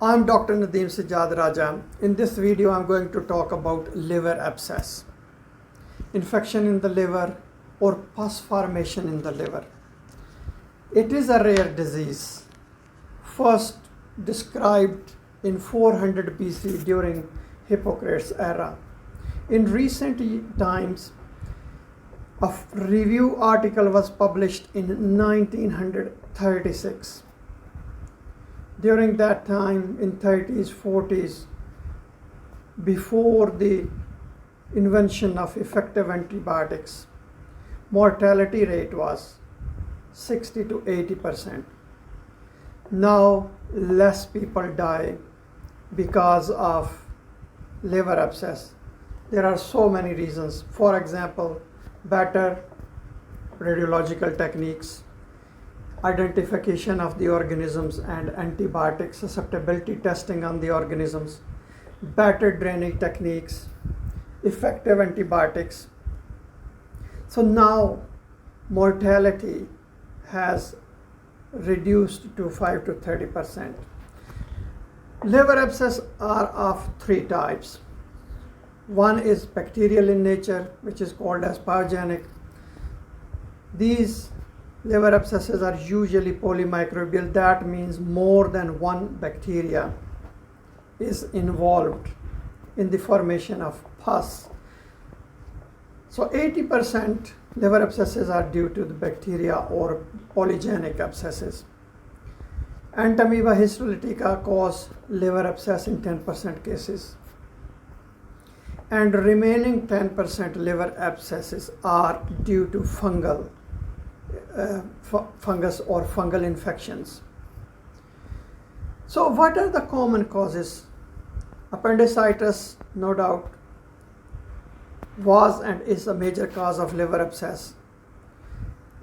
I'm Dr. Nadeem Sajjad Raja. In this video, I'm going to talk about liver abscess, infection in the liver, or pus formation in the liver. It is a rare disease, first described in 400 BC during Hippocrates' era. In recent times, a review article was published in 1936. During that time, in 30s, 40s, before the invention of effective antibiotics, mortality rate was 60 to 80%. Now, less people die because of liver abscess. There are so many reasons. For example, better radiological techniques, identification of the organisms and antibiotic susceptibility testing on the organisms, better draining techniques, effective antibiotics. So now mortality has reduced to 5 to 30%. Liver abscess are of three types. One is bacterial in nature, which is called as pyogenic. These liver abscesses are usually polymicrobial. That means more than one bacteria is involved in the formation of pus. So 80% liver abscesses are due to the bacteria or polygenic abscesses. Entamoeba histolytica cause liver abscess in 10% cases. And remaining 10% liver abscesses are due to fungus or fungal infections. So what are the common causes? Appendicitis, no doubt, was and is a major cause of liver abscess.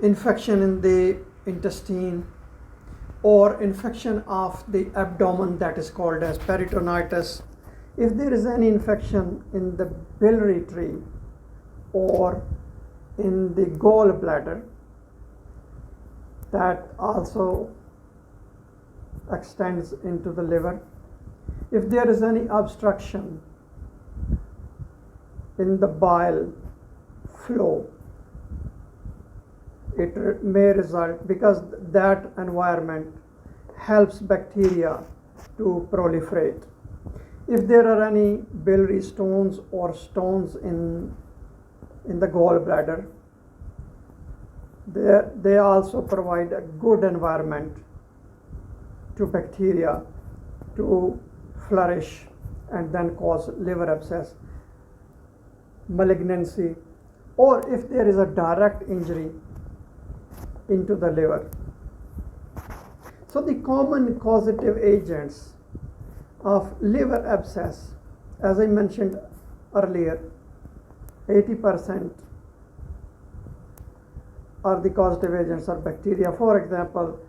Infection in the intestine or infection of the abdomen, that is called as peritonitis. If there is any infection in the biliary tree or in the gallbladder, that also extends into the liver. If there is any obstruction in the bile flow, it may result, because that environment helps bacteria to proliferate. If there are any biliary stones or stones in the gallbladder, they also provide a good environment to bacteria to flourish and then cause liver abscess, malignancy, or if there is a direct injury into the liver. So the common causative agents of liver abscess, as I mentioned earlier, 80% are the causative agents are bacteria. For example,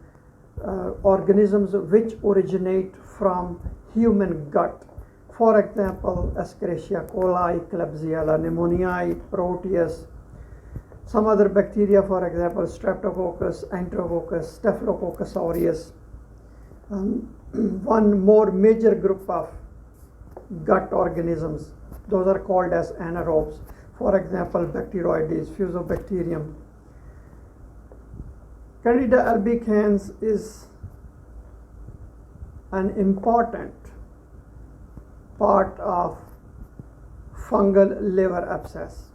organisms which originate from human gut. For example, Escherichia coli, Klebsiella pneumoniae, Proteus. Some other bacteria, for example, Streptococcus, Enterococcus, Staphylococcus aureus. One more major group of gut organisms, those are called as anaerobes. For example, Bacteroides, Fusobacterium. Candida albicans is an important part of fungal liver abscess.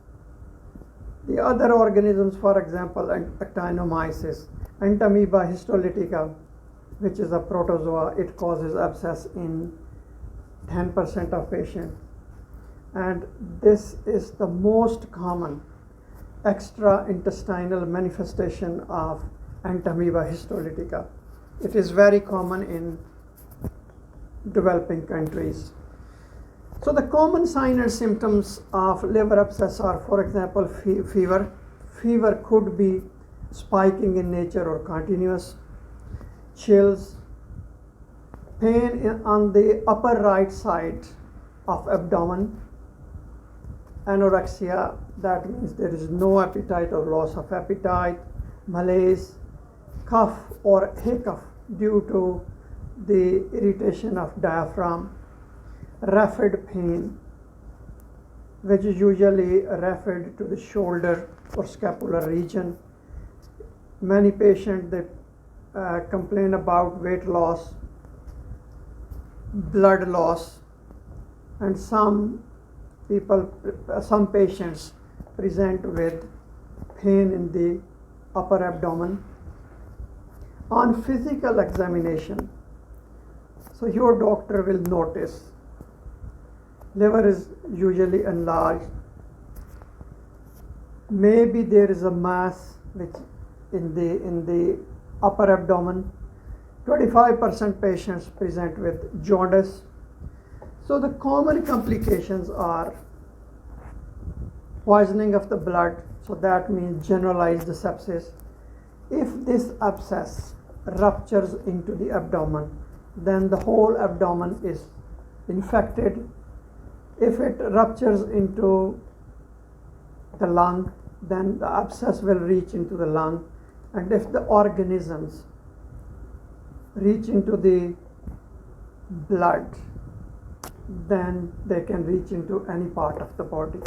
The other organisms, for example, Actinomyces, Entamoeba histolytica, which is a protozoa, it causes abscess in 10% of patients. And this is the most common extraintestinal manifestation of Entamoeba histolytica. It is very common in developing countries. So the common signs and symptoms of liver abscess are, for example, fever. Fever could be spiking in nature or continuous. Chills, pain on the upper right side of abdomen, anorexia, that means there is no appetite or loss of appetite, malaise, cough or hiccough due to the irritation of diaphragm, rapid pain, which is usually referred to the shoulder or scapular region. Many patients, they complain about weight loss, blood loss, and some patients present with pain in the upper abdomen. On physical examination, so your doctor will notice liver is usually enlarged. Maybe there is a mass which in the upper abdomen. 25% patients present with jaundice. So the common complications are poisoning of the blood, so that means generalized sepsis. If this abscess ruptures into the abdomen, then the whole abdomen is infected. If it ruptures into the lung, then the abscess will reach into the lung, and if the organisms reach into the blood, then they can reach into any part of the body.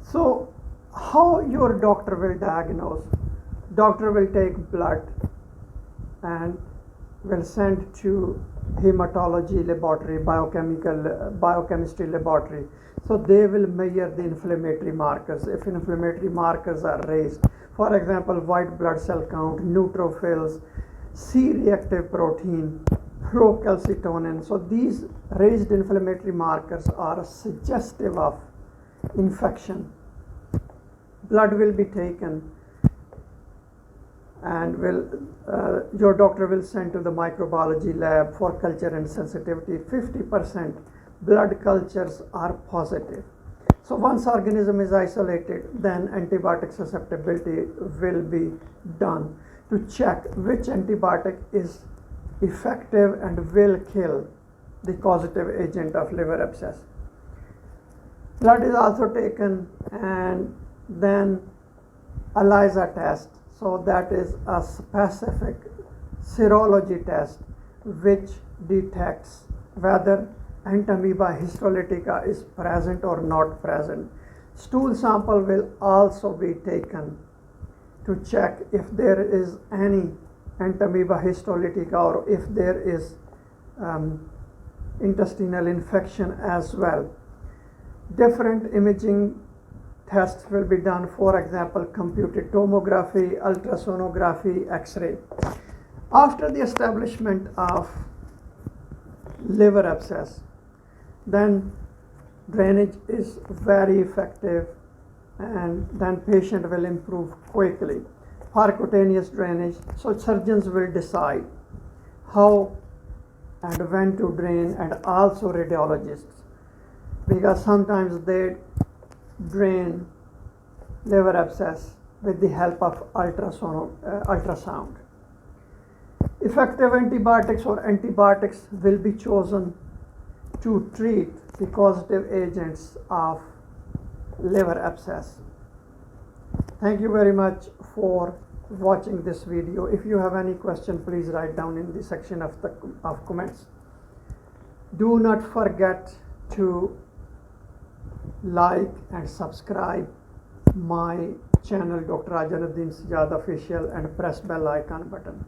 So how your doctor will diagnose? Doctor will take blood and will send to hematology laboratory, biochemistry laboratory. So they will measure the inflammatory markers. If inflammatory markers are raised, for example, white blood cell count, neutrophils, C-reactive protein, procalcitonin. So these raised inflammatory markers are suggestive of infection. Blood will be taken and your doctor will send to the microbiology lab for culture and sensitivity. 50% blood cultures are positive. So once organism is isolated, then antibiotic susceptibility will be done to check which antibiotic is effective and will kill the causative agent of liver abscess. Blood is also taken, and then ELISA test. So that is a specific serology test which detects whether Entamoeba histolytica is present or not present. Stool sample will also be taken to check if there is any Entamoeba histolytica or if there is intestinal infection as well. Different imaging tests will be done, for example, computed tomography, ultrasonography, X-ray. After the establishment of liver abscess, then drainage is very effective, and then patient will improve quickly. Percutaneous drainage, so surgeons will decide how and when to drain, and also radiologists, because sometimes they drain liver abscess with the help of ultrasound. Effective antibiotics or antibiotics will be chosen to treat the causative agents of liver abscess. Thank you very much for watching this video. If you have any question, please write down in the section of comments. Do not forget to like and subscribe my channel, Dr. Ajanuddin Sajjad Official, and press bell icon button.